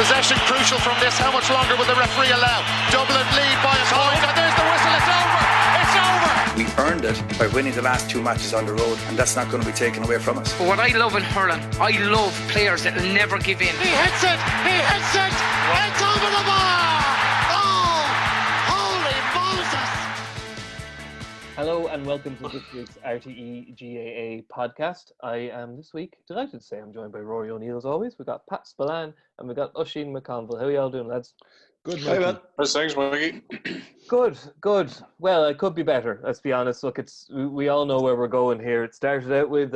Possession crucial from this. How much longer will the referee allow? Dublin lead by a point, and there's the whistle. It's over. It's over. We earned it by winning the last 2 matches on the road, and that's not going to be taken away from us. But what I love in hurling, I love players that will never give in. He hits it. He hits it. It's over the bar. Oh, holy Moses. Hello and welcome to this week's RTÉ GAA podcast. I am this week delighted to say I'm joined by Rory O'Neill as always. We've got Pat Spillane and we've got Oisín McConville. How are you all doing, lads? Good, Mikey. Hey, how's things, Mikey? Good. Well, it could be better, let's be honest. Look, we all know where we're going here. It started out with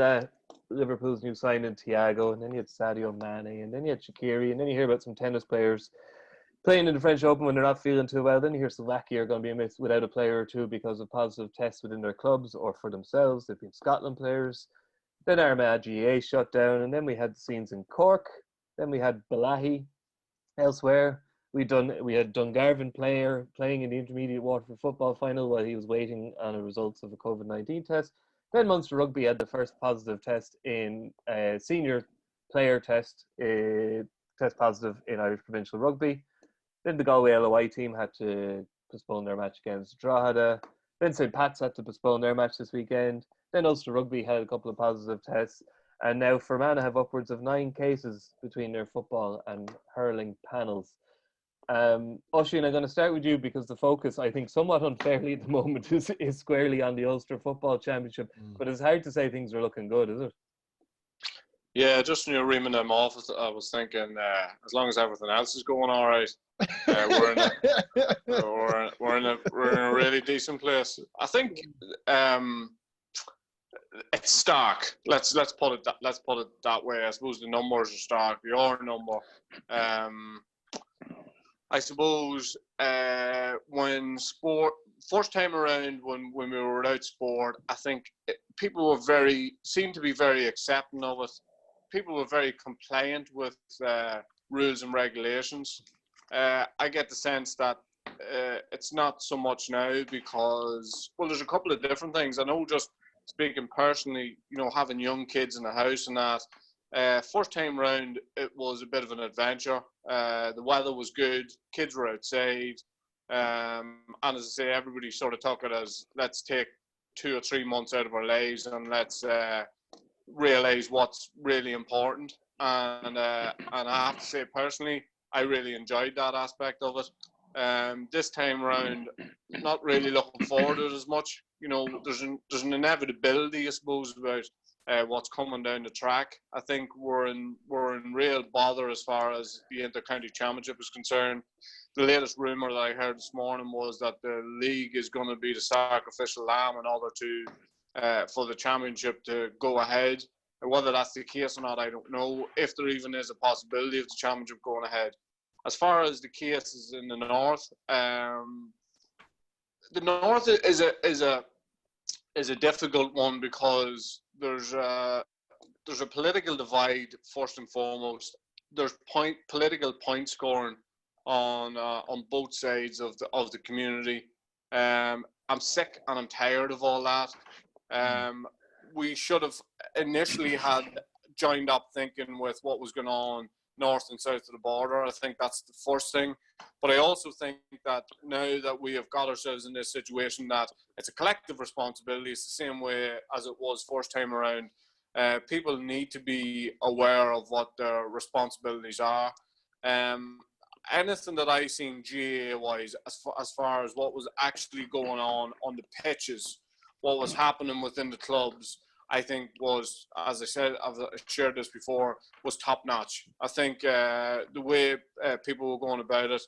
Liverpool's new signing, Thiago, and then you had Sadio Mane, and then you had Shaqiri, and then you hear about some tennis players playing in the French Open when they're not feeling too well. Then you hear Slovakia are going to be without a player or two because of positive tests within their clubs or for themselves. They've been Scotland players. Then Armagh GAA shut down, and then we had scenes in Cork. Then we had Balahi elsewhere. We had Dungarvan playing in the intermediate Waterford football final while he was waiting on the results of a COVID-19 test. Then Munster Rugby had the first positive test in a senior player test positive in Irish Provincial Rugby. Then the Galway LOI team had to postpone their match against Drogheda. Then St. Pat's had to postpone their match this weekend. Then Ulster Rugby had a couple of positive tests. And now Fermanagh have upwards of 9 cases between their football and hurling panels. Oisín, I'm going to start with you because the focus, I think, somewhat unfairly at the moment is squarely on the Ulster Football Championship. But it's hard to say things are looking good, is it? Yeah, just when you're reaming them off, I was thinking, as long as everything else is going all right, we're in a really decent place. I think it's stark. Let's put it that way. I suppose the numbers are stark. Your number. I suppose when sport first time around when we were without sport, I think people seemed to be very accepting of it. People were very compliant with rules and regulations. I get the sense that it's not so much now because, well, there's a couple of different things. I know, just speaking personally, having young kids in the house and that, first time round, it was a bit of an adventure. The weather was good, kids were outside, and as I say, everybody sort of took it as, let's take 2 or 3 months out of our lives and let's realise what's really important. And I have to say, personally, I really enjoyed that aspect of it. This time around, not really looking forward to it as much. There's an inevitability, I suppose, about what's coming down the track. I think we're in real bother as far as the Inter-County Championship is concerned. The latest rumour that I heard this morning was that the league is going to be the sacrificial lamb in order to for the championship to go ahead. Whether that's the case or not, I don't know. If there even is a possibility of the championship going ahead. As far as the cases in the north, the north is a difficult one because there's a political divide first and foremost. There's political point scoring on both sides of the community. I'm sick and I'm tired of all that. We should have initially had joined up thinking with what was going on north and south of the border. I think that's the first thing. But I also think that now that we have got ourselves in this situation, that it's a collective responsibility. It's the same way as it was first time around. People need to be aware of what their responsibilities are. Anything that I seen GAA-wise, as far as what was actually going on the pitches, what was happening within the clubs, I think was, as I said, I've shared this before, was top-notch. I think the way people were going about it,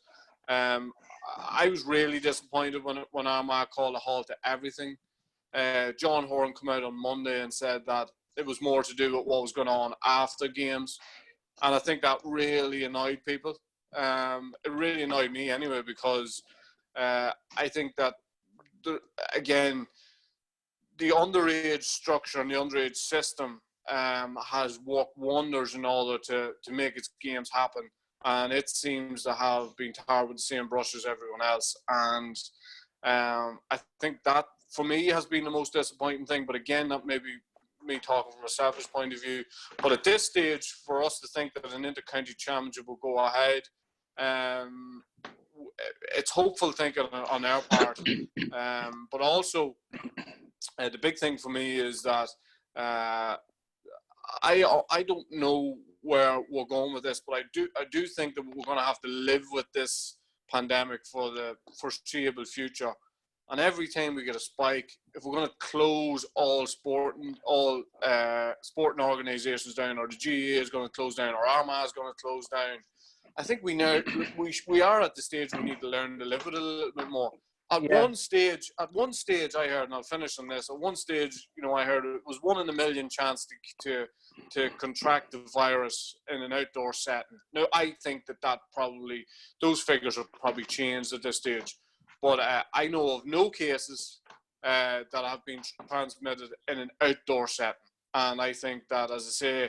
I was really disappointed when Armagh called a halt to everything. John Horan came out on Monday and said that it was more to do with what was going on after games. And I think that really annoyed people. It really annoyed me anyway, because I think that, again, the underage structure and the underage system has worked wonders in order to make its games happen. And it seems to have been tarred with the same brush as everyone else. And I think that, for me, has been the most disappointing thing. But again, that maybe me talking from a selfish point of view. But at this stage, for us to think that an inter-county championship will go ahead, it's hopeful thinking on our part. But also, the big thing for me is that I don't know where we're going with this, but I do think that we're going to have to live with this pandemic for the foreseeable future. And every time we get a spike, if we're going to close all sporting organisations down, or the GAA is going to close down, or Armagh is going to close down, I think we are at the stage we need to learn to live with it a little bit more. At one stage, I heard, and I'll finish on this. At one stage, I heard it was 1 in a million chance to contract the virus in an outdoor setting. Now, I think that those figures have probably changed at this stage. But I know of no cases that have been transmitted in an outdoor setting. And I think that, as I say,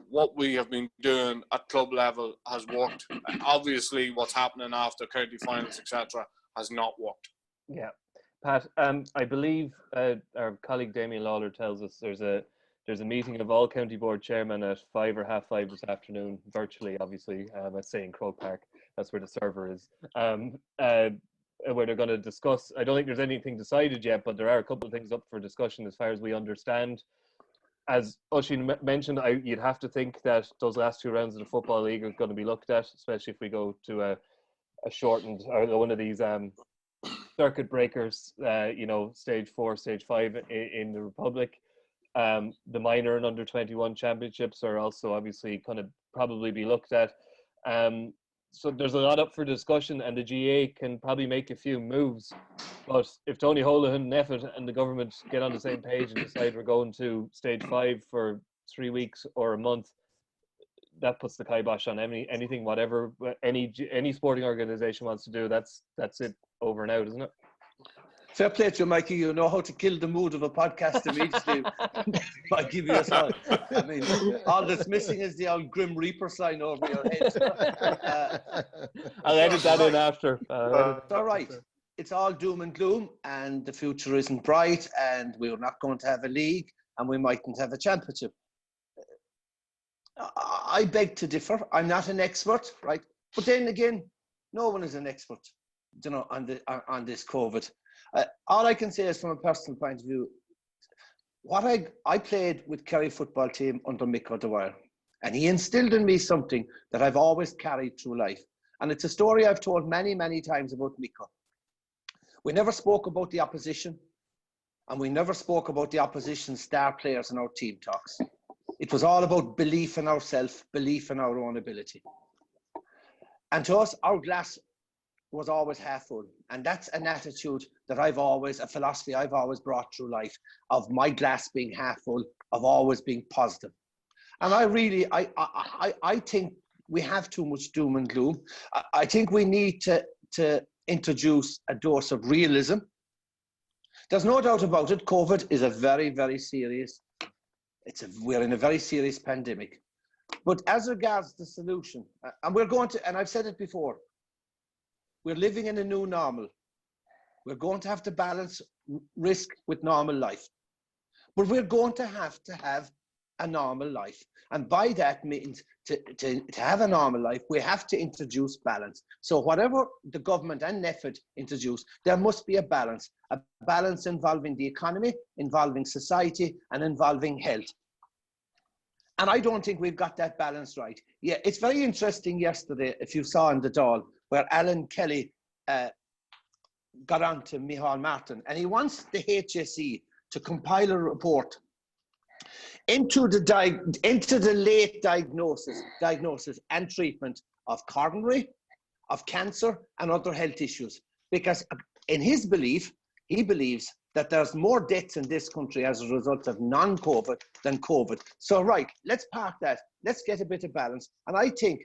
what we have been doing at club level has worked. Obviously, what's happening after county finals, etc., has not worked. Yeah, Pat. I believe our colleague Damien Lawler tells us there's a meeting of all county board chairmen at 5 or 5:30 this afternoon, virtually, obviously. Let's say in Croke Park. That's where the server is. Where they're going to discuss. I don't think there's anything decided yet, but there are a couple of things up for discussion as far as we understand. As Oisín mentioned, you'd have to think that those last 2 rounds of the Football League are going to be looked at, especially if we go to a shortened, or one of these circuit breakers, stage 4, stage 5 in the Republic. The minor and under 21 championships are also obviously going to probably be looked at. So there's a lot up for discussion, and the GAA can probably make a few moves. But if Tony Holohan, Neffet and the government get on the same page and decide we're going to stage 5 for 3 weeks or a month, that puts the kibosh on anything, whatever any sporting organisation wants to do. That's it, over and out, isn't it? Fair play to you, Mikey. You know how to kill the mood of a podcast immediately by giving us all. I mean, all that's missing is the old Grim Reaper sign over your head. I'll edit that in after. It's all right. It's all doom and gloom, and the future isn't bright, and we're not going to have a league, and we mightn't have a championship. I beg to differ. I'm not an expert, right? But then again, no one is an expert, on this COVID. All I can say is, from a personal point of view, what I played with Kerry football team under Mick O'Dwyer, and he instilled in me something that I've always carried through life. And it's a story I've told many, many times about Mick. We never spoke about the opposition, and we never spoke about the opposition star players in our team talks. It was all about belief in ourselves, belief in our own ability. And to us, our glass was always half full. And that's an attitude that a philosophy I've always brought through life, of my glass being half full, of always being positive. And I think we have too much doom and gloom. I think we need to introduce a dose of realism. There's no doubt about it. COVID is a very, very serious, we're in a very serious pandemic. But as regards the solution, and I've said it before, we're living in a new normal. We're going to have to balance risk with normal life. But we're going to have a normal life. And by that means, to have a normal life, we have to introduce balance. So whatever the government and Neffet introduce, there must be a balance involving the economy, involving society, and involving health. And I don't think we've got that balance right. Yeah, it's very interesting yesterday, if you saw in the Dáil, where Alan Kelly got on to Micheál Martin, and he wants the HSE to compile a report into the late diagnosis and treatment of coronary, of cancer, and other health issues. Because in his belief, he believes that there's more deaths in this country as a result of non-COVID than COVID. So right, let's park that. Let's get a bit of balance. And I think,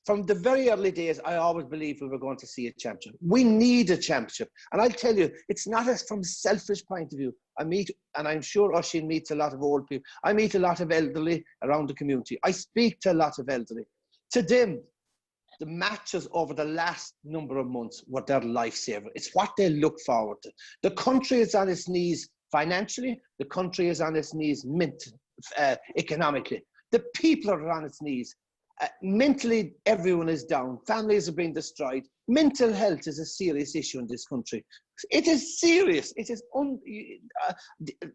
from the very early days, I always believed we were going to see a championship. We need a championship. And I'll tell you, it's not from a selfish point of view. I meet, and I'm sure Oisín meets a lot of old people. I meet a lot of elderly around the community. I speak to a lot of elderly. To them, the matches over the last number of months were their lifesaver. It's what they look forward to. The country is on its knees Financially, the country is on its knees economically. The people are on its knees. Mentally, everyone is down. Families are being destroyed. Mental health is a serious issue in this country. It is serious. It is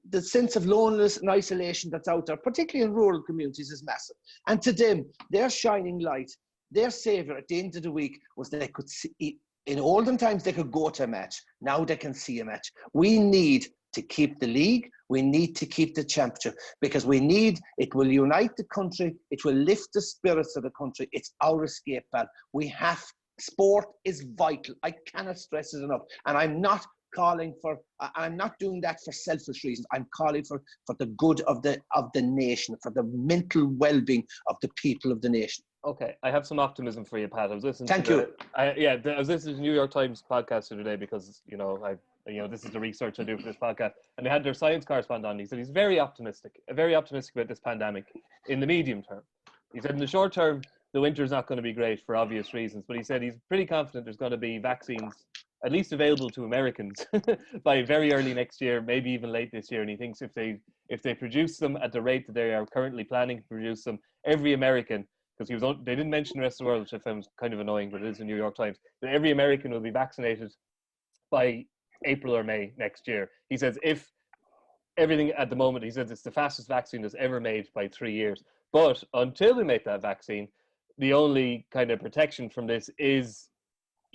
the sense of loneliness and isolation that's out there, particularly in rural communities, is massive. And to them, their shining light, their saviour at the end of the week was that they could see. In olden times, they could go to a match. Now they can see a match. We need to keep the league. We need to keep the championship because it will unite the country. It will lift the spirits of the country. It's our escape valve. Sport is vital. I cannot stress it enough. And I'm not doing that for selfish reasons. I'm calling for the good of the nation, for the mental well-being of the people of the nation. Okay, I have some optimism for you, Pat. I was listening. Thank you. I was listening to the New York Times podcast the other day because this is the research I do for this podcast, and they had their science correspondent on. He said he's very optimistic about this pandemic in the medium term. He said in the short term, the winter's not going to be great for obvious reasons, but he said he's pretty confident there's going to be vaccines at least available to Americans by very early next year, maybe even late this year. And he thinks if they produce them at the rate that they are currently planning to produce them, every American, because they didn't mention the rest of the world, which I found kind of annoying, but it is the New York Times, that every American will be vaccinated by April or May next year. He says if everything at the moment, he says it's the fastest vaccine that's ever made by 3 years. But until we make that vaccine, the only kind of protection from this is,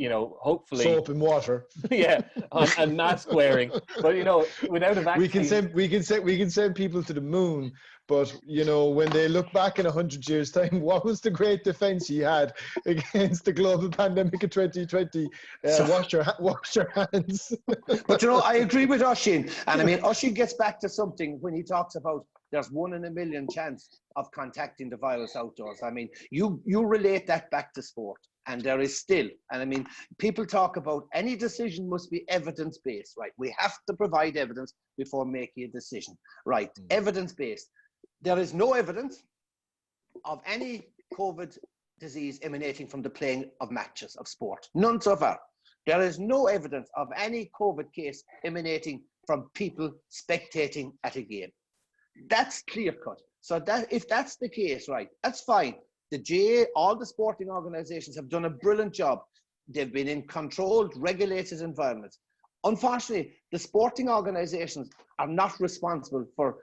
hopefully soap and water. Yeah, and mask wearing. But without a vaccine, we can send people to the moon. But when they look back in 100 years' time, what was the great defense you had against the global pandemic of 2020? Wash your hands. But I agree with Oisín, and I mean Oisín gets back to something when he talks about there's 1 in a million chance of contacting the virus outdoors. I mean, you relate that back to sport, and there is still, and I mean, people talk about any decision must be evidence-based, right? We have to provide evidence before making a decision, right? Evidence-based. There is no evidence of any COVID disease emanating from the playing of matches of sport. None so far. There is no evidence of any COVID case emanating from people spectating at a game. That's clear cut. So that if that's the case, right, that's fine. The GAA, all the sporting organisations have done a brilliant job. They've been in controlled, regulated environments. Unfortunately, the sporting organisations are not responsible for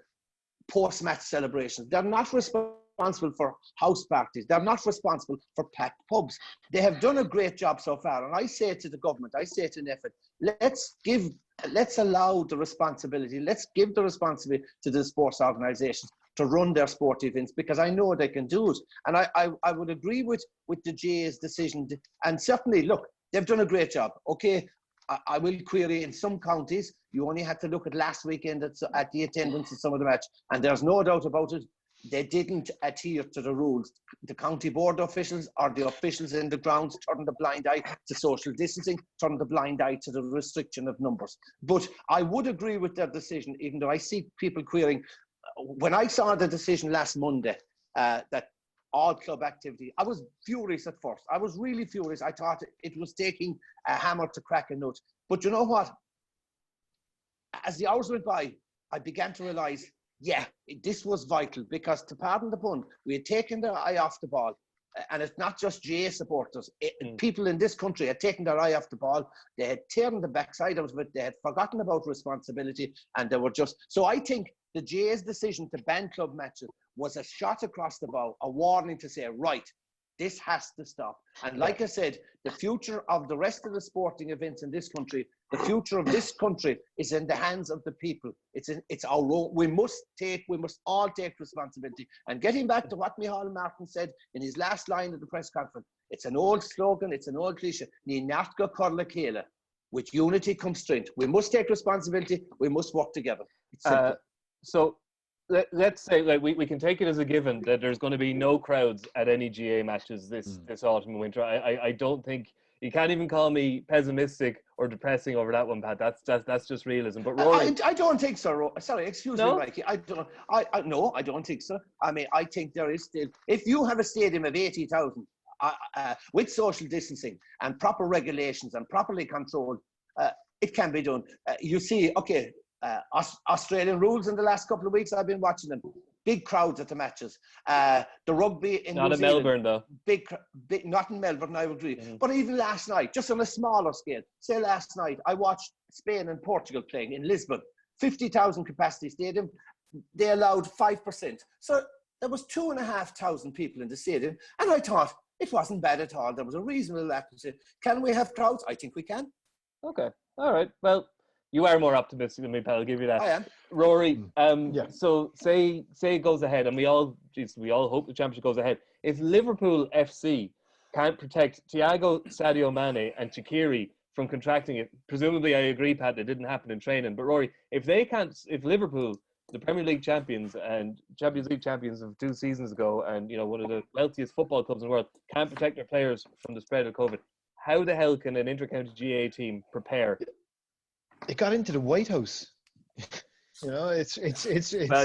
post-match celebrations. They're not responsible for house parties. They're not responsible for packed pubs. They have done a great job so far. And I say to the government, I say to NEFIT, let's allow the responsibility, let's give the responsibility to the sports organisations to run their sport events, because I know they can do it. And I would agree with the GAA's decision. And certainly, look, they've done a great job. Okay, I will query in some counties, you only had to look at last weekend at the attendance of some of the match, and there's no doubt about it, they didn't adhere to the rules. The county board officials or the officials in the grounds turned a blind eye to social distancing, turned a blind eye to the restriction of numbers. But I would agree with their decision, even though I see people querying. When I saw the decision last Monday that all club activity, I was furious at first. I was really furious. I thought it was taking a hammer to crack a nut. But you know what? As the hours went by, I began to realise, yeah, this was vital, because, to pardon the pun, we had taken their eye off the ball. And it's not just GAA supporters. People in this country had taken their eye off the ball. They had turned the backside out of it. They had forgotten about responsibility. And they were just... So I think the GAA's decision to ban club matches was a shot across the bow, a warning to say, right, this has to stop. And like I said, the future of the rest of the sporting events in this country, the future of this country is in the hands of the people. It's our own. We must all take responsibility. And getting back to what Micheál Martin said in his last line of the press conference, it's an old slogan, it's an old cliche. Ní neart go corla céile. With unity comes strength. We must take responsibility. We must work together. It's simple. So let's say, like, we can take it as a given that there's going to be no crowds at any GAA matches this autumn and winter. I don't think you can't even call me pessimistic or depressing over that one, Pat. That's just realism. But Rory, I don't think so. Sorry, excuse me, Mikey. I don't think so. I mean, I think there is still, if you have a stadium of 80,000 with social distancing and proper regulations and properly controlled, it can be done. You see, okay, Australian rules in the last couple of weeks. I've been watching them. Big crowds at the matches. The rugby in Not New in Zealand, Melbourne, though. Big, not in Melbourne, I would agree. But even last night, just on a smaller scale, say last night, I watched Spain and Portugal playing in Lisbon. 50,000 capacity stadium. They allowed 5%. So there was 2,500 people in the stadium. And I thought, it wasn't bad at all. There was a reasonable atmosphere. Can we have crowds? I think we can. Okay. All right. Well, you are more optimistic than me, pal. I'll give you that. I am. Rory, Yeah. so say it goes ahead, and we all hope the championship goes ahead. If Liverpool FC can't protect Thiago, Sadio Mane and Shaqiri from contracting it, presumably I agree, Pat, it didn't happen in training, but Rory, if Liverpool, the Premier League champions and Champions League champions of 2 seasons ago, and one of the wealthiest football clubs in the world, can't protect their players from the spread of COVID, how the hell can an inter-county GAA team prepare? It got into the White House. It's I'd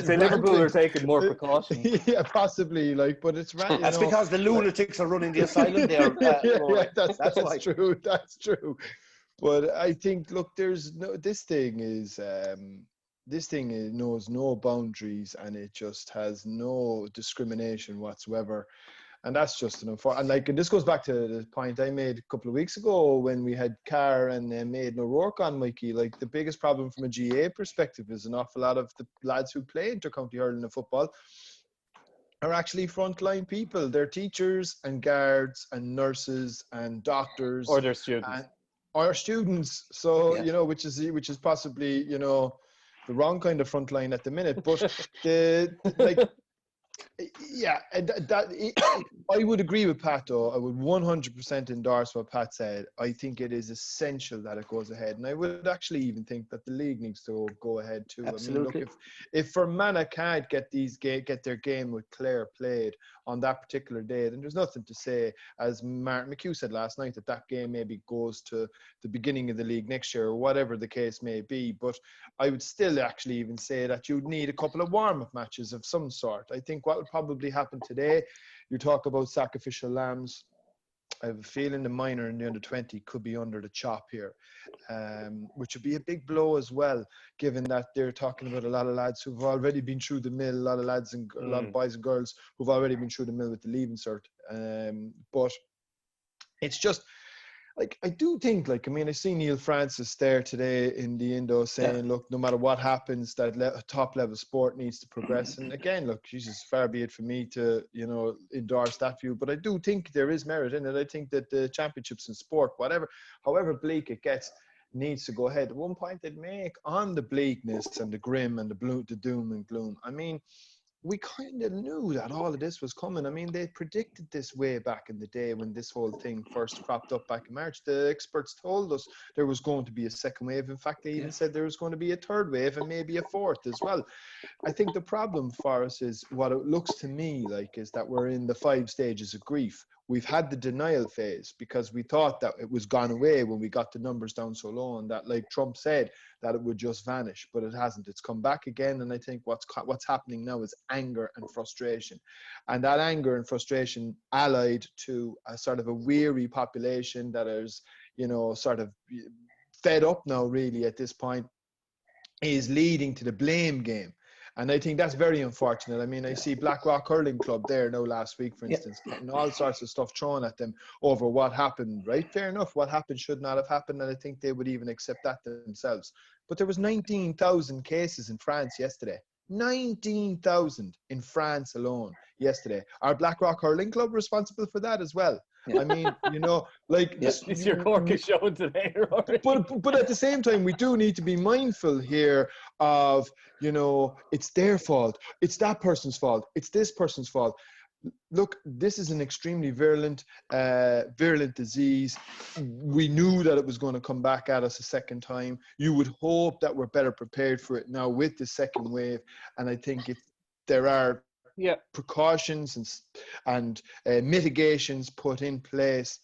say Liverpool are taking more precautions. Yeah, possibly, but it's right. That's because the lunatics are running the asylum there. That's true. That's true. But I think, look, this thing knows no boundaries, and it just has no discrimination whatsoever. And that's just and this goes back to the point I made a couple of weeks ago when we had Carr and Maiden O'Rourke on, Mikey. The biggest problem from a GAA perspective is an awful lot of the lads who play intercounty hurling and football are actually frontline people. They're teachers and guards and nurses and doctors. Or they're students. Or students. So, yeah. Which is possibly, the wrong kind of frontline at the minute. But yeah, I would agree with Pat, though. I would 100% endorse what Pat said. I think it is essential that it goes ahead. And I would actually even think that the league needs to go ahead too. Absolutely. I mean, look, if Fermanagh can't get their game with Clare played on that particular day, then there's nothing to say, as Martin McHugh said last night, that game maybe goes to the beginning of the league next year or whatever the case may be. But I would still actually even say that you'd need a couple of warm-up matches of some sort. I think what will probably happen today, you talk about sacrificial lambs. I have a feeling the minor and the under 20 could be under the chop here, which would be a big blow as well, given that they're talking about a lot of lads who've already been through the mill, a lot of lads and a lot of boys and girls who've already been through the mill with the leaving cert. But it's just, I do think, I see Neil Francis there today in the Indo saying, look, no matter what happens, that top level sport needs to progress. And again, look, Jesus, far be it for me to, endorse that view. But I do think there is merit in it. I think that the championships in sport, however bleak it gets, needs to go ahead. At one point I'd make on the bleakness and the grim and the doom and gloom. I mean, we kind of knew that all of this was coming. I mean, they predicted this way back in the day when this whole thing first cropped up back in March. The experts told us there was going to be a second wave. In fact, they even said there was going to be a third wave and maybe a fourth as well. I think the problem for us is, what it looks to me like, is that we're in the 5 stages of grief. We've had the denial phase because we thought that it was gone away when we got the numbers down so low, and that, like Trump said, that it would just vanish, but it hasn't. It's come back again, and I think what's happening now is anger and frustration. And that anger and frustration, allied to a sort of a weary population that is, sort of fed up now really at this point, is leading to the blame game. And I think that's very unfortunate. I mean, I see Blackrock Hurling Club there now last week, for instance, getting all sorts of stuff thrown at them over what happened, right? Fair enough. What happened should not have happened, and I think they would even accept that themselves. But there was 19,000 cases in France yesterday. 19,000 in France alone yesterday. Are Blackrock Hurling Club responsible for that as well? I mean, it's your cork is showing today, Rory. But at the same time, we do need to be mindful here of, it's their fault, it's that person's fault, it's this person's fault. Look, this is an extremely virulent disease. We knew that it was going to come back at us a second time. You would hope that we're better prepared for it now with the second wave, and I think there are precautions and mitigations put in place,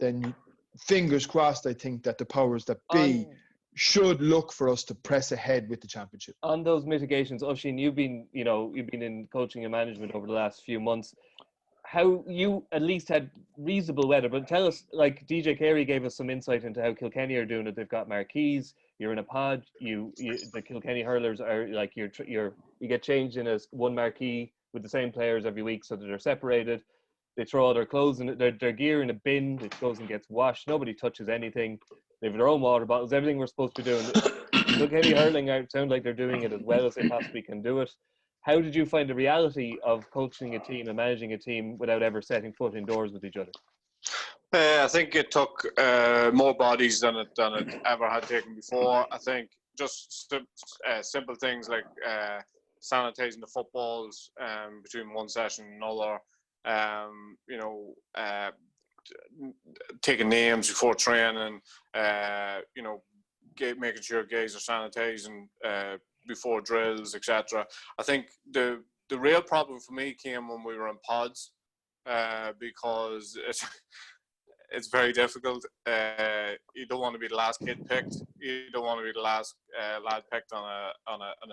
then fingers crossed, I think that the powers that be should look for us to press ahead with the championship. On those mitigations, Oisín, you've been in coaching and management over the last few months. How you at least had reasonable weather, but tell us, DJ Carey gave us some insight into how Kilkenny are doing it. They've got marquees. you're in a pod. The Kilkenny hurlers are like you get changed in as one marquee with the same players every week, so that they're separated. They throw all their clothes and their gear in a bin. It goes and gets washed. Nobody touches anything. They have their own water bottles. Everything we're supposed to be doing. Kilkenny hurling sound like they're doing it as well as they possibly can do it. How did you find the reality of coaching a team and managing a team without ever setting foot indoors with each other? I think it took more bodies than it ever had taken before. I think just simple things like sanitizing the footballs between one session and another. Taking names before training, making sure guys are sanitizing before drills, etc. I think the real problem for me came when we were in pods, because it's very difficult. You don't want to be the last kid picked. You don't want to be the last lad picked on a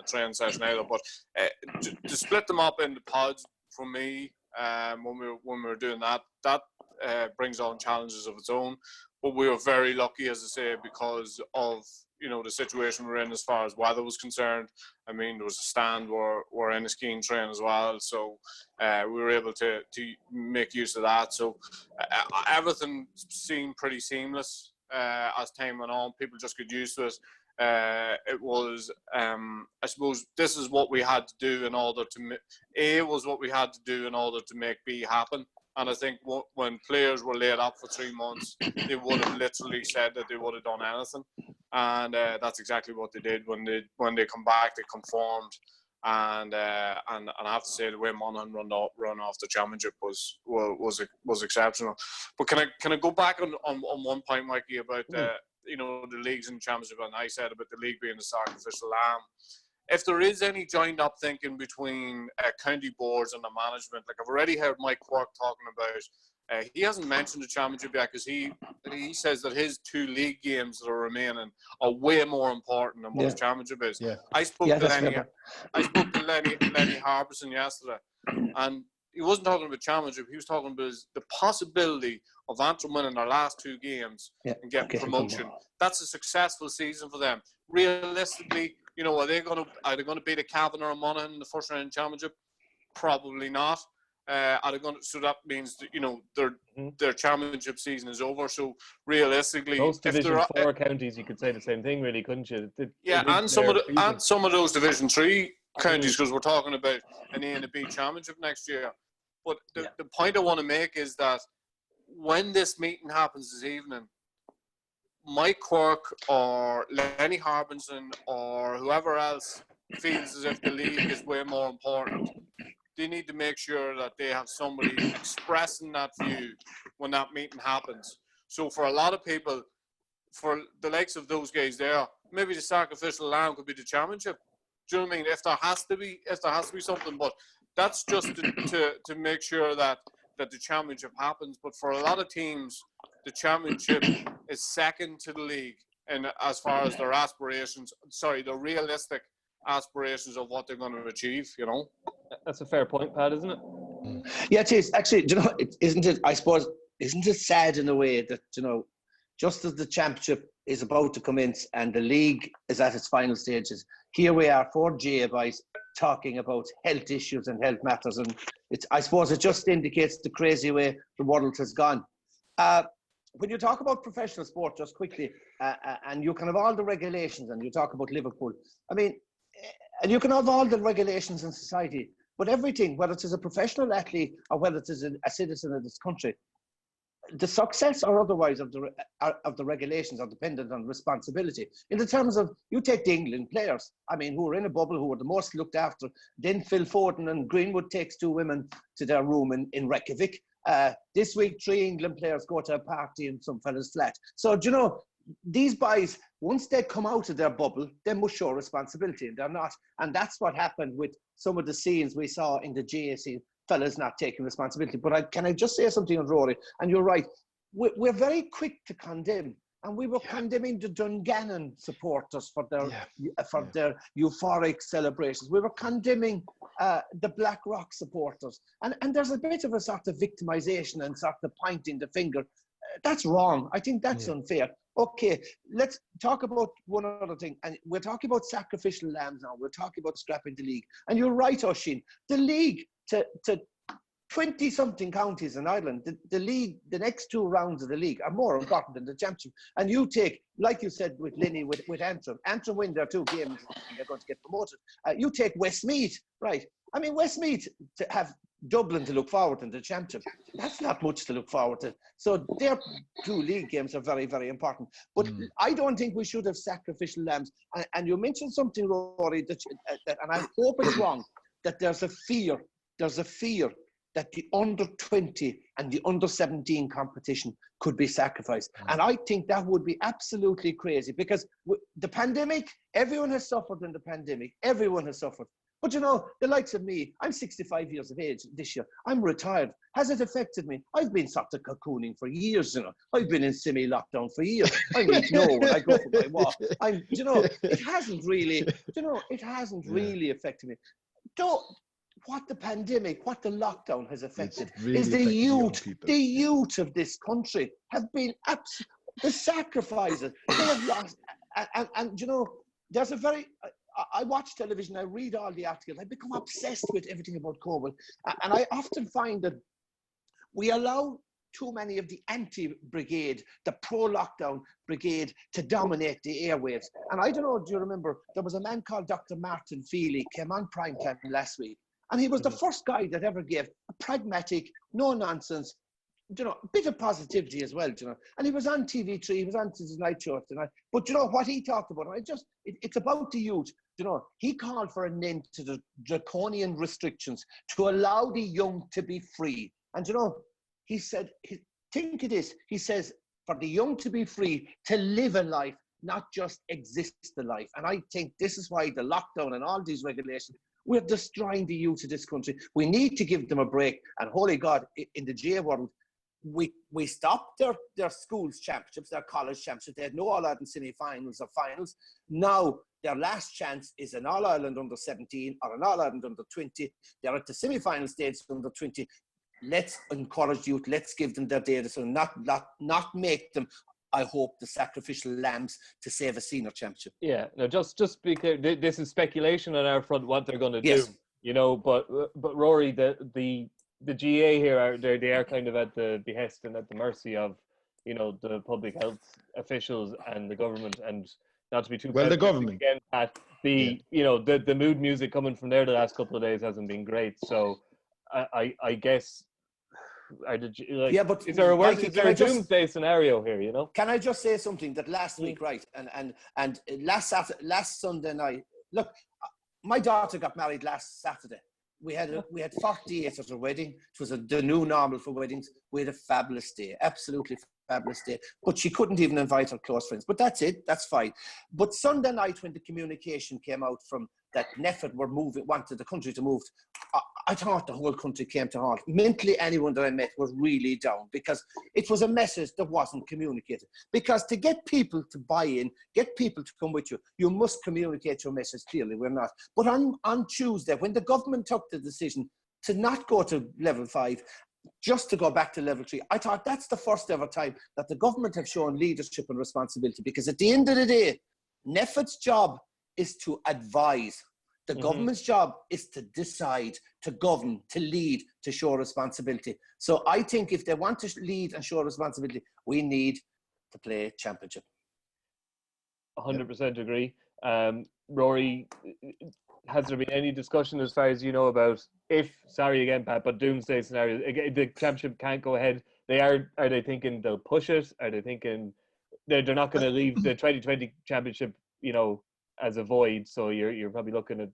training session either. But to split them up into pods for me, when we were doing that brings on challenges of its own. But we were very lucky, as I say, because of the situation we're in as far as weather was concerned. I mean, there was a stand where Enniskeane train as well, so we were able to make use of that. So everything seemed pretty seamless as time went on. People just got used to it. It was, I suppose, this is what we had to do in order to make B happen. And I think when players were laid up for 3 months, they would have literally said that they would have done anything, and that's exactly what they did. When they come back, they conformed, and I have to say the way Monaghan run off the championship was exceptional. But can I go back on one point, Mikey, about the leagues and championship, and I said about the league being the sacrificial lamb. If there is any joined up thinking between county boards and the management, like I've already heard Mike Quirk talking about, he hasn't mentioned the championship yet because he says that his 2 league games that are remaining are way more important than what the championship is. Yeah. I spoke to Lenny Harbison yesterday, and he wasn't talking about championship. He was talking about the possibility of Antrim winning their last 2 games and getting promotion. That's a successful season for them. Realistically, are they going to beat a Cavan or a Monaghan in the first round championship? Probably not. So that means that, their championship season is over. So realistically, those Division 4 counties, you could say the same thing, really, couldn't you? And some of those Division 3 counties, because we're talking about an A and a B championship next year. But the point I want to make is that when this meeting happens this evening, Mike Quirk or Lenny Harbison or whoever else feels as if the league is way more important, they need to make sure that they have somebody expressing that view when that meeting happens. So for a lot of people, for the likes of those guys there, maybe the sacrificial lamb could be the championship. Do you know what I mean? If there has to be something, but that's just to make sure that the championship happens. But for a lot of teams, the championship is second to the league, and as far as their the realistic aspirations of what they're going to achieve, That's a fair point, Pat, isn't it? Yeah, it is. Actually, isn't it? I suppose, isn't it sad in a way that, just as the championship is about to commence and the league is at its final stages, here we are, 4 GAA boys talking about health issues and health matters, and I suppose it just indicates the crazy way the world has gone. When you talk about professional sport, just quickly, and you can have all the regulations, and you talk about Liverpool, I mean, and you can have all the regulations in society, but everything, whether it is a professional athlete or whether it is a citizen of this country, the success or otherwise of the regulations are dependent on responsibility. In the terms of, you take the England players, I mean, who are in a bubble, who are the most looked after. Then Phil Foden and Greenwood takes 2 women to their room in Reykjavik. This week, 3 England players go to a party in some fella's flat. So, these boys, once they come out of their bubble, they must show responsibility, and they're not. And that's what happened with some of the scenes we saw in the GAA scene, fellas not taking responsibility. But can I just say something on Rory? And you're right, we're very quick to condemn. And we were condemning the Dungannon supporters for their euphoric celebrations. We were condemning the Black Rock supporters. And there's a bit of a sort of victimization and sort of pointing the finger. That's wrong. I think that's unfair. Okay, let's talk about one other thing. And we're talking about sacrificial lambs now. We're talking about scrapping the league. And you're right, Oisín. The league to 20-something counties in Ireland, the league, the next 2 rounds of the league are more important than the championship. And you take, like you said with Linney, with Antrim. Antrim win their 2 games and they're going to get promoted. You take Westmeath, right? I mean, Westmeath to have Dublin to look forward to in the championship, that's not much to look forward to. So their 2 league games are very, very important. But I don't think we should have sacrificial lambs. And you mentioned something, Rory, that and I hope it's wrong, that there's a fear that the under 20 and the under 17 competition could be sacrificed. And I think that would be absolutely crazy, because the pandemic, everyone has suffered in the pandemic. Everyone has suffered. But you know, the likes of me, I'm 65 years of age this year. I'm retired. Has it affected me? I've been sort of cocooning for years, you know. I've been in semi-lockdown for years. I eat no when I go for my walk. It hasn't really, really affected me. What the pandemic, what the lockdown has affected really is the youth of this country have been the sacrifices they have lost. And you know, there's a very, I watch television, I read all the articles, I become obsessed with everything about COVID. And I often find that we allow too many of the anti-brigade, the pro-lockdown brigade, to dominate the airwaves. And I don't know, do you remember, there was a man called Dr. Martin Feely, came on primetime last week. And he was the first guy that ever gave a pragmatic, no-nonsense, you know, bit of positivity as well, you know. And he was on TV3, he was on the Tonight Show tonight. But you know what he talked about? It's about the youth. You know, he called for an end to the draconian restrictions to allow the young to be free. And you know, he said, think of this. He says, for the young to be free, to live a life, not just exist a life. And I think this is why the lockdown and all these regulations, we're destroying the youth of this country. We need to give them a break. And holy God, in the GA world, we stopped their schools championships, their college championships. They had no All-Ireland semi-finals or finals. Now their last chance is an All-Ireland under 17 or an All-Ireland under 20. They're at the semi-final stage under 20. Let's encourage youth. Let's give them their data. So not make them, I hope, the sacrificial lambs to save a senior championship. Yeah, no, just be clear. This is speculation on our front what they're going to do. You know, but Rory, the GA here they are kind of at the behest and at the mercy of, you know, the public health officials and the government. And not to be too the government again, Pat, you know, the mood music coming from there the last couple of days hasn't been great. So I guess. But is there a doomsday scenario here? You know, can I just say something that last week, right? And last Sunday night. Look, my daughter got married last Saturday. We had 48 at her wedding. It was the new normal for weddings. We had a fabulous day, absolutely fabulous day. But she couldn't even invite her close friends. But that's it. That's fine. But Sunday night, when the communication came out from that Stafford wanted the country to move, I thought the whole country came to halt. Mentally, anyone that I met was really down because it was a message that wasn't communicated. Because to get people to buy in, get people to come with you, you must communicate your message clearly. We're not. But on Tuesday, when the government took the decision to not go to level 5, just to go back to level 3, I thought that's the first ever time that the government have shown leadership and responsibility. Because at the end of the day, Nefford's job is to advise. The government's job is to decide, to govern, to lead, to show responsibility. So I think if they want to lead and show responsibility, we need to play championship. 100% agree. Rory, has there been any discussion as far as you know about sorry again, Pat, but doomsday scenario, the championship can't go ahead? Are they thinking they'll push it? Are they thinking they're not going to leave the 2020 championship, you know, as a void? So you're probably looking at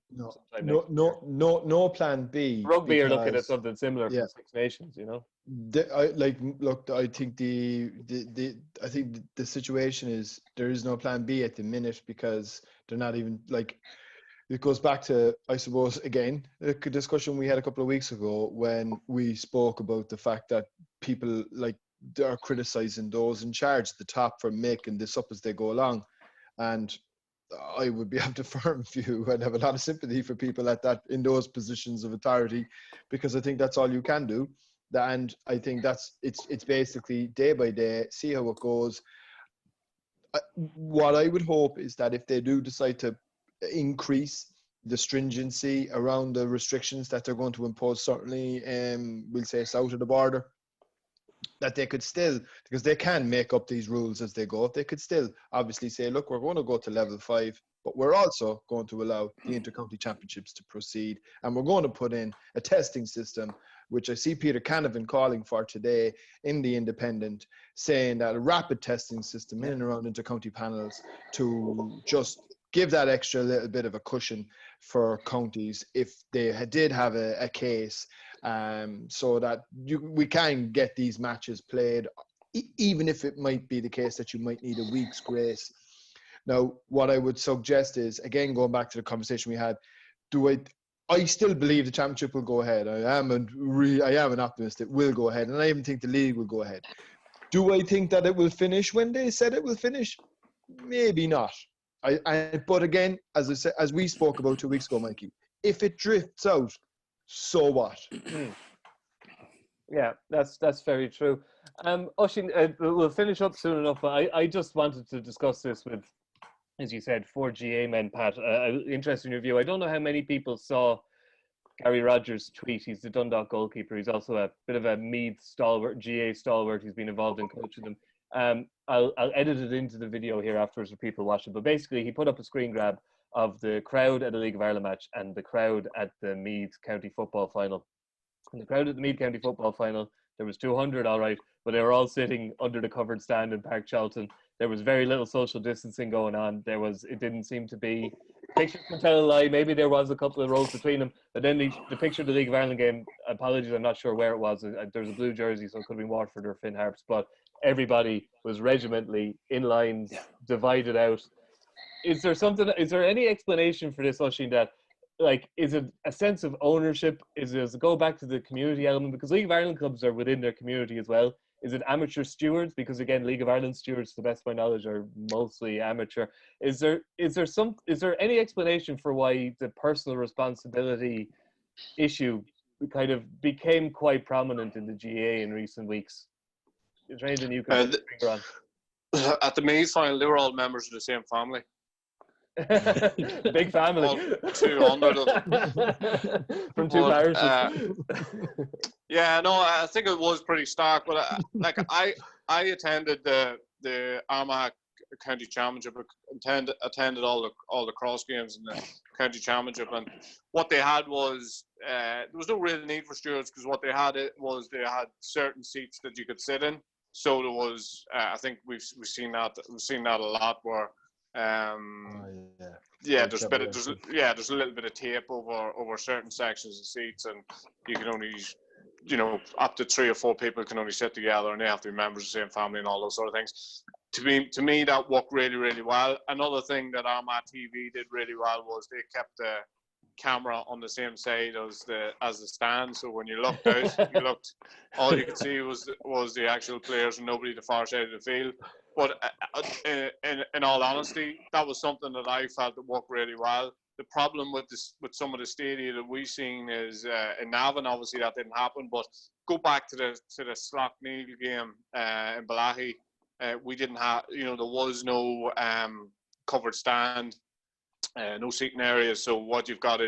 no plan B. Rugby are looking at something similar for the Six Nations, you know. I think the situation is there is no plan B at the minute because they're not even like. It goes back to, I suppose, again, a discussion we had a couple of weeks ago when we spoke about the fact that people are criticizing those in charge at the top for making this up as they go along, and I would be of the firm view and have a lot of sympathy for people in those positions of authority, because I think that's all you can do. And I think it's basically day by day, see how it goes. what I would hope is that if they do decide to increase the stringency around the restrictions that they're going to impose, certainly, we'll say south of the border, that they could still, because they can make up these rules as they go, they could still obviously say, look, we're going to go to level 5, but we're also going to allow the inter-county championships to proceed, and we're going to put in a testing system, which I see Peter Canavan calling for today in the Independent, saying that a rapid testing system in and around inter-county panels to just give that extra little bit of a cushion for counties if they did have a case, so that we can get these matches played, even if it might be the case that you might need a week's grace. Now, what I would suggest is, again, going back to the conversation we had, I still believe the championship will go ahead. I am an optimist. It will go ahead, and I even think the league will go ahead. Do I think that it will finish when they said it will finish? Maybe not. But again, as we spoke about 2 weeks ago, Mikey, if it drifts out, so what? Yeah, that's very true. Oisín, we'll finish up soon enough, but I just wanted to discuss this with, as you said, 4 GA men, Pat. Interested in your view. I don't know how many people saw Gary Rogers' tweet. He's the Dundalk goalkeeper. He's also a bit of a Meath stalwart, GA stalwart. He's been involved in coaching them. I'll edit it into the video here afterwards for people watch it. But basically, he put up a screen grab of the crowd at a League of Ireland match and the crowd at the Meath County Football Final. And the crowd at the Meath County Football Final, there was 200, all right, but they were all sitting under the covered stand in Park Charlton. There was very little social distancing going on. It didn't seem to be, pictures can tell a lie, maybe there was a couple of rows between them, but then the picture of the League of Ireland game, apologies, I'm not sure where it was. There was a blue jersey, so it could have been Waterford or Finn Harps, but everybody was regimentally in lines, divided out. Is there any explanation for this, Oisín, that, like, is it a sense of ownership? Does it go back to the community element? Because League of Ireland clubs are within their community as well. Is it amateur stewards? Because again, League of Ireland stewards, to the best of my knowledge, are mostly amateur. Is there any explanation for why the personal responsibility issue kind of became quite prominent in the GA in recent weeks? Is there anything you can figure on? At the Meath final, they were all members of the same family. Big family. All 200 of them. From two parishes. Yeah, no, I think it was pretty stark. But I attended the Armagh County Championship. Attended all the cross games in the County Championship, and what they had was there was no real need for stewards, because what they had they had certain seats that you could sit in. So there was, I think we've seen that a lot where. There's a little bit of tape over certain sections of seats, and you can only, up to 3 or 4 people can only sit together, and they have to be members of the same family and all those sort of things. To me, that worked really, really well. Another thing that Armagh TV did really well was they kept the camera on the same side as the stand, so when you looked out, all you could see was the actual players and nobody the far side of the field. But in all honesty, that was something that I felt that worked really well. The problem with some of the stadia that we've seen is in Navan, obviously that didn't happen. But go back to the Slaughtneil game in Balahi, we didn't have, there was no covered stand, no seating areas. So what you've got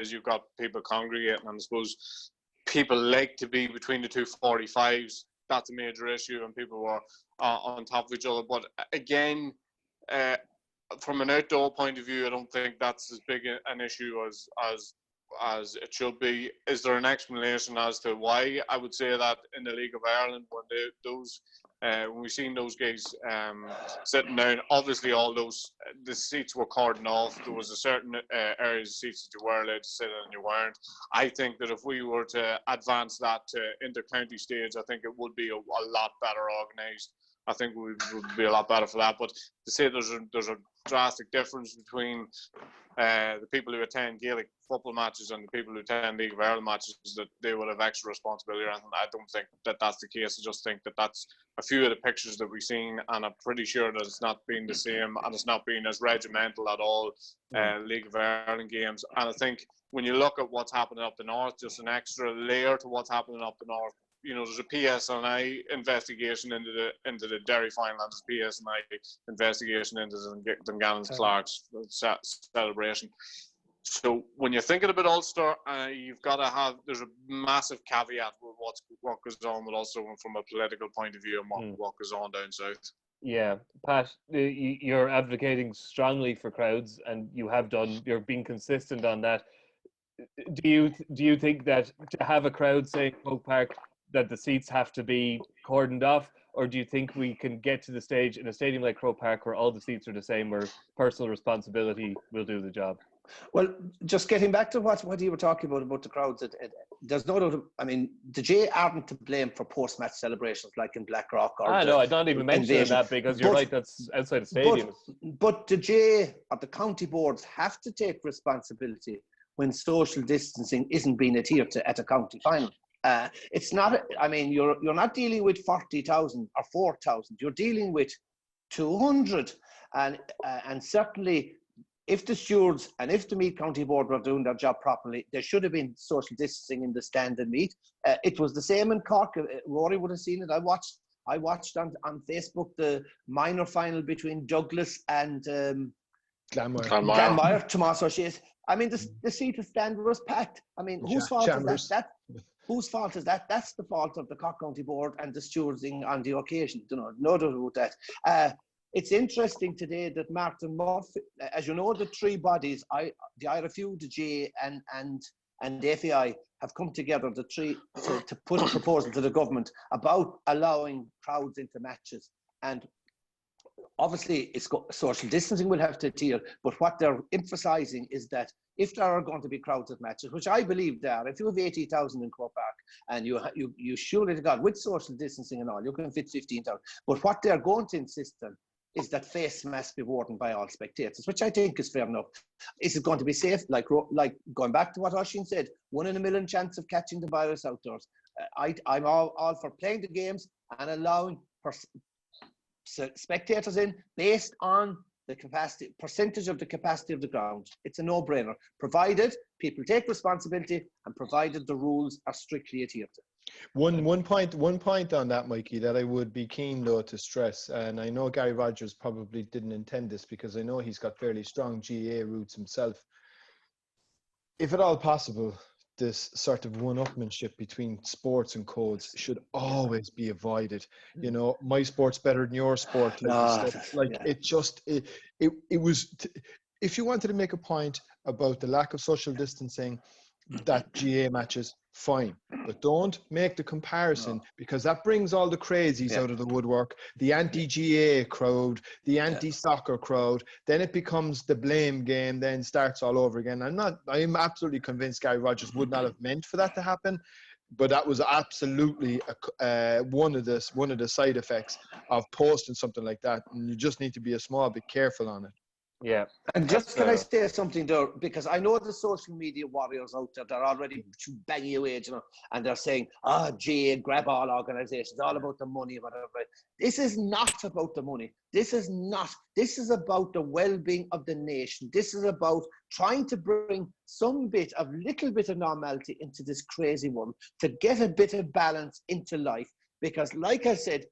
people congregating, and I suppose people like to be between the two 45s. That's a major issue, and people were on top of each other. But again, from an outdoor point of view, I don't think that's as big an issue as it should be. Is there an explanation as to why? I would say that in the League of Ireland, when we've seen those guys sitting down, obviously all the seats were cordoned off. There was a certain areas of seats that you were allowed to sit in and you weren't. I think that if we were to advance that to inter-county stage, I think it would be a lot better organised. I think we would be a lot better for that. But to say there's a drastic difference between the people who attend Gaelic football matches and the people who attend League of Ireland matches, that they would have extra responsibility or anything, I don't think that that's the case. I just think that that's a few of the pictures that we've seen, and I'm pretty sure that it's not been the same, and it's not been as regimental at all, League of Ireland games. And I think when you look at what's happening up the north, just an extra layer to what's happening up the north, there's a PSNI investigation into the Derry final, and there's a PSNI investigation into the Dungannon Clark's celebration. So when you're thinking about Ulster, you've got to have, there's a massive caveat with what goes on with Ulster from a political point of view and what goes on down south. Yeah, Pat, you're advocating strongly for crowds, and you have done. You're being consistent on that. Do you think that to have a crowd, say in Croke Park, that the seats have to be cordoned off, or do you think we can get to the stage in a stadium like Croke Park where all the seats are the same, where personal responsibility will do the job? Well, just getting back to what you were talking about the crowds, there's no doubt. I mean, the GAA aren't to blame for post-match celebrations like in Blackrock or. No, I don't even mention that, because you're right. That's outside the stadium. But the GAA or the county boards have to take responsibility when social distancing isn't being adhered to at a county final. It's not. I mean, you're not dealing with 40,000 or 4,000. You're dealing with 200, and certainly, if the stewards and if the Meath County Board were doing their job properly, there should have been social distancing in the stand in Meath. It was the same in Cork. Rory would have seen it. I watched on Facebook the minor final between Douglas and Glanmire, Tomás O'Shea's. I mean, the seat of stand was packed. I mean, whose fault is that? Whose fault is that? That's the fault of the Cork County Board and the stewarding on the occasion. No doubt about that. It's interesting today that Martin Murphy, as you know, the three bodies, the IRFU, the GAA and the FAI have come together, the three, to put a proposal to the government about allowing crowds into matches. And obviously, social distancing will have to adhere, but what they're emphasising is that if there are going to be crowds at matches, which I believe there are, if you have 80,000 in Croke Park and you surely to God, with social distancing and all, you can fit 15,000. But what they're going to insist on is that face masks be worn by all spectators, which I think is fair enough. Is it going to be safe? Like going back to what Oisín said, 1 in a million chance of catching the virus outdoors. I'm all for playing the games and allowing spectators in based on the capacity, percentage of the capacity of the ground. It's a no-brainer, provided people take responsibility and provided the rules are strictly adhered to. One point on that, Mikey, that I would be keen though to stress, and I know Gary Rogers probably didn't intend this because I know he's got fairly strong GAA roots himself. If at all possible, this sort of one-upmanship between sports and codes should always be avoided. You know, my sport's better than your sport. It was. If you wanted to make a point about the lack of social distancing, that GAA matches, fine, but don't make the comparison because that brings all the crazies out of the woodwork, the anti-GAA crowd, the anti-soccer crowd, then it becomes the blame game, then starts all over again. I'm absolutely convinced Gary Rogers would not have meant for that to happen, but that was absolutely one of the side effects of posting something like that, and you just need to be a small bit careful on it. Yeah. And just can I say something there? Because I know the social media warriors out there, they're already banging away, and they're saying, GAA, grab all organisations, all about the money, whatever. This is not about the money. This is about the well-being of the nation. This is about trying to bring little bit of normality into this crazy world, to get a bit of balance into life. Because like I said,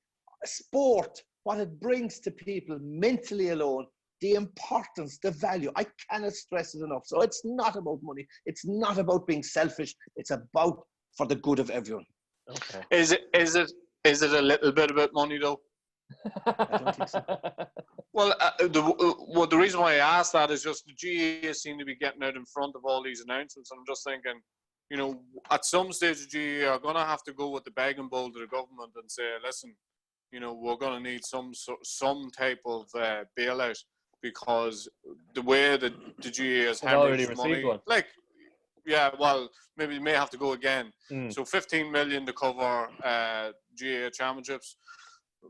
sport, what it brings to people mentally alone, the importance, the value, I cannot stress it enough. So it's not about money. It's not about being selfish. It's about for the good of everyone. Okay. Is it a little bit about money though? I don't think so. Well, the reason why I asked that is just the GAA seem to be getting out in front of all these announcements. I'm just thinking, you know, at some stage the GAA are going to have to go with the begging bowl to the government and say, listen, you know, we're going to need some type of bailout. Because the way that the GAA has hemorrhaged money, maybe they may have to go again. So 15 million to cover GAA championships.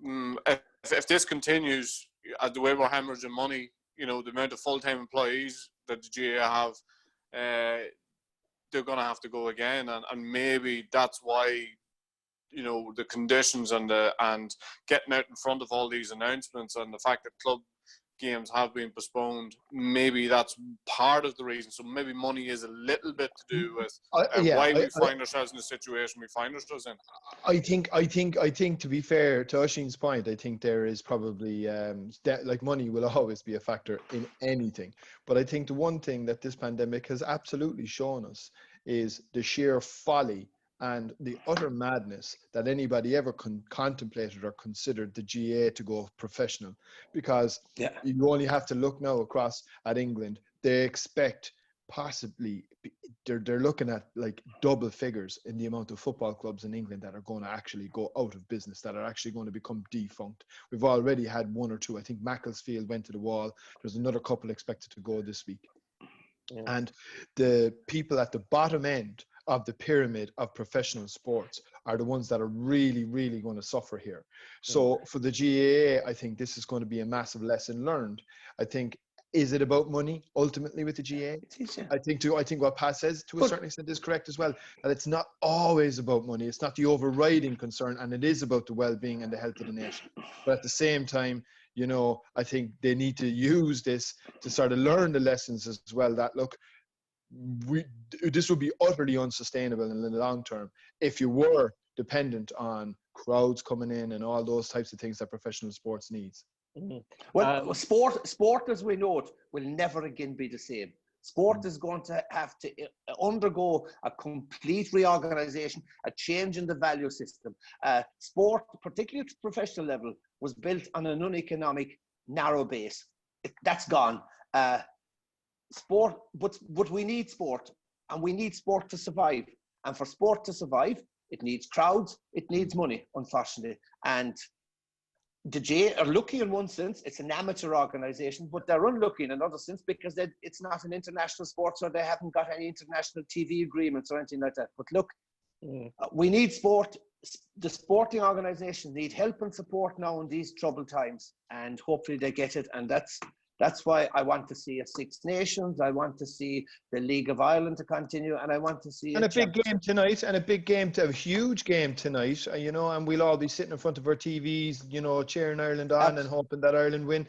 If this continues, the way we're hemorrhaging money, you know, the amount of full-time employees that the GAA have, they're going to have to go again, and maybe that's why, you know, the conditions and getting out in front of all these announcements and the fact that games have been postponed. Maybe that's part of the reason. So maybe money is a little bit to do with why we find ourselves in the situation we find ourselves in. I think to be fair to Oisín's point, I think there is probably like money will always be a factor in anything. But I think the one thing that this pandemic has absolutely shown us is the sheer folly and the utter madness that anybody ever contemplated or considered the GAA to go professional, because you only have to look now across at England. They expect possibly they're looking at like double figures in the amount of football clubs in England that are going to actually go out of business, that are actually going to become defunct. We've already had one or two. I think Macclesfield went to the wall. There's another couple expected to go this week. Yeah. And the people at the bottom end of the pyramid of professional sports are the ones that are really, really going to suffer here. So for the GAA, I think this is going to be a massive lesson learned. I think, is it about money ultimately with the GAA? I think what Pat says to a certain extent is correct as well, that it's not always about money. It's not the overriding concern, and it is about the well-being and the health of the nation. But at the same time, you know, I think they need to use this to sort of learn the lessons as well, that look, this would be utterly unsustainable in the long term if you were dependent on crowds coming in and all those types of things that professional sports needs. Well, sport as we know it will never again be the same. Sport is going to have to undergo a complete reorganization, a change in the value system. Sport, particularly at the professional level, was built on an uneconomic, narrow base. That's gone. Sport, but we need sport, and we need sport to survive. And for sport to survive, it needs crowds, it needs money, unfortunately. And the GAA are lucky in one sense. It's an amateur organisation, but they're unlucky in another sense because it's not an international sport, so they haven't got any international TV agreements or anything like that. But look, we need sport. The sporting organisations need help and support now in these troubled times, and hopefully they get it. And that's why I want to see a Six Nations. I want to see the League of Ireland to continue, and I want to see a big game tonight, and a huge game tonight. You know, and we'll all be sitting in front of our TVs, you know, cheering Ireland on and hoping that Ireland win.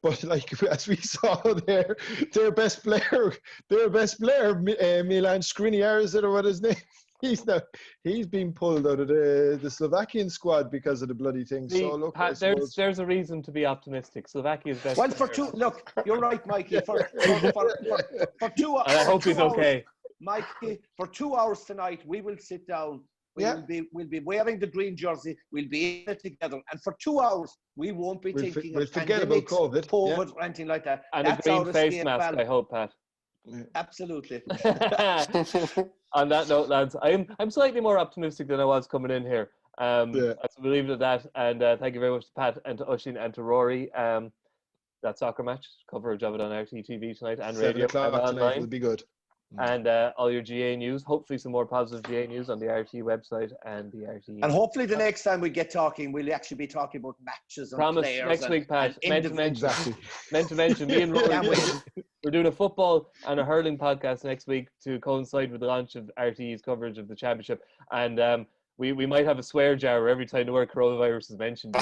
But like as we saw there, their best player, Milan Skriniar, is it, or what his name? He's been pulled out of the Slovakian squad because of the bloody thing. So look, Pat, there's a reason to be optimistic. Slovakia's best. Well, look, you're right, Mikey. For 2 hours, and I hope he's okay. Mikey, for 2 hours tonight, we will sit down. We'll be wearing the green jersey. We'll be in it together, and for 2 hours, we won't be thinking of forget about COVID or anything like that. And a green face mask, I hope, Pat. Absolutely. On that note, lads, I'm slightly more optimistic than I was coming in here. Let's leave it at that. And thank you very much to Pat and to Oisín and to Rory. That soccer match coverage of it on RTÉ TV tonight and radio and online will be good. And all your GAA news, hopefully some more positive GAA news on the RTÉ website and the RTÉ. And hopefully the next time we get talking, we'll actually be talking about matches and players. Next week, Pat. Meant to mention, me and Rory, we're doing a football and a hurling podcast next week to coincide with the launch of RTÉ's coverage of the championship. And we might have a swear jar every time the word coronavirus is mentioned.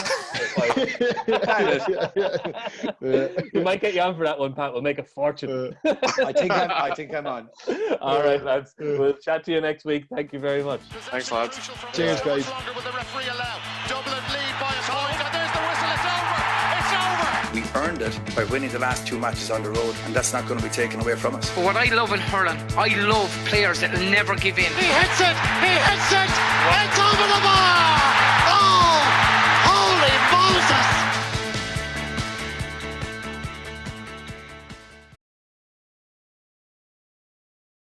We might get you on for that one, Pat. We'll make a fortune. I think I'm on. All right, lads. We'll chat to you next week. Thank you very much. Thanks, lads. Cheers, guys. Dublin lead by a point, and there's the whistle. It's over. It's over. We earned it by winning the last 2 matches on the road, and that's not going to be taken away from us. But what I love in hurling, I love players that will never give in. He hits it. It's over the bar. Oh, holy Moses.